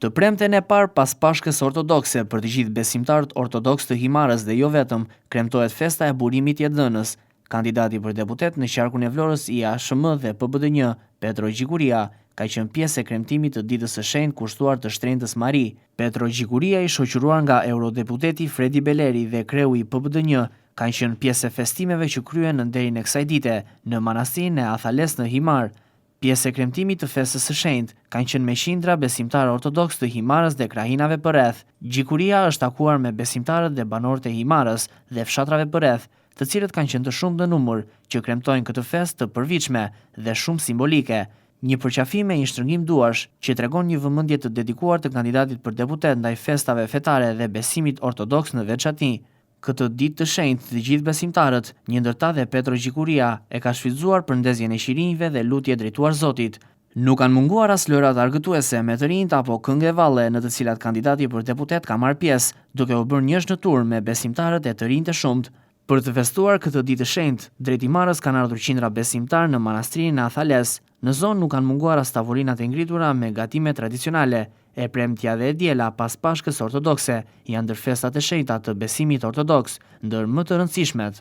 Të premten e parë pas Pashkës Ortodokse për të gjithë besimtarët ortodoks të Himarës dhe jo vetëm, kremtohet festa e burimit Jetëdhënës. Kandidati për deputet në qarkun e Vlorës i ASHM dhe PBDN, Petro Gjikuria, ka qenë pjesë e kremtimit të ditës së shenjtë kushtuar të Shtrenjtës Mari. Petro Gjikuria, i shoqëruar nga eurodeputeti Fredi Beleri dhe kreu i PBDN, kanë qenë pjesë e festimeve që kryen në nderin e kësaj dite në manastirin e Athales në Himar. Pjesë e kremtimit të festës së shenjtë kanë qenë me qindra besimtarë ortodoks të Himarës dhe krahinave përreth. Gjikuria është takuar me besimtarët dhe banorët e Himarës dhe fshatrave përreth, të cilët kanë qenë të shumtë në numër, që kremtojnë këtë festë të përvitshme dhe shumë simbolike. Një përqafim e një shtrëngim duarsh që tregon një vëmendje të dedikuar të kandidatit për deputet ndaj festave fetare dhe besimit ortodoks në veçantë. Këtë ditë të shenjtë të gjithë besimtarët, një ndër ta dhe Petro Gjikuria, e ka shfrytzuar për ndezjen e qirinjve dhe lutje drejtuar Zotit. Nuk kanë munguar as lërat argëtuese me të rinjt apo këngë valle në të cilat kandidati për deputet ka marrë pjesë, duke u bërë njësh në turn me besimtarët e të rinj të shumt. Për të festuar këtë ditë të shenjtë, drejt Himarës kanë ardhur qindra besimtarë në manastirin e Athales. Në zonë nuk kanë munguar as tavolinat e ngritura me gatime tradicionale. E premtja dhe e diela pas Pashkës Ortodokse janë ndër festat e shenjta të besimit ortodoks, ndër më të rëndësishmet.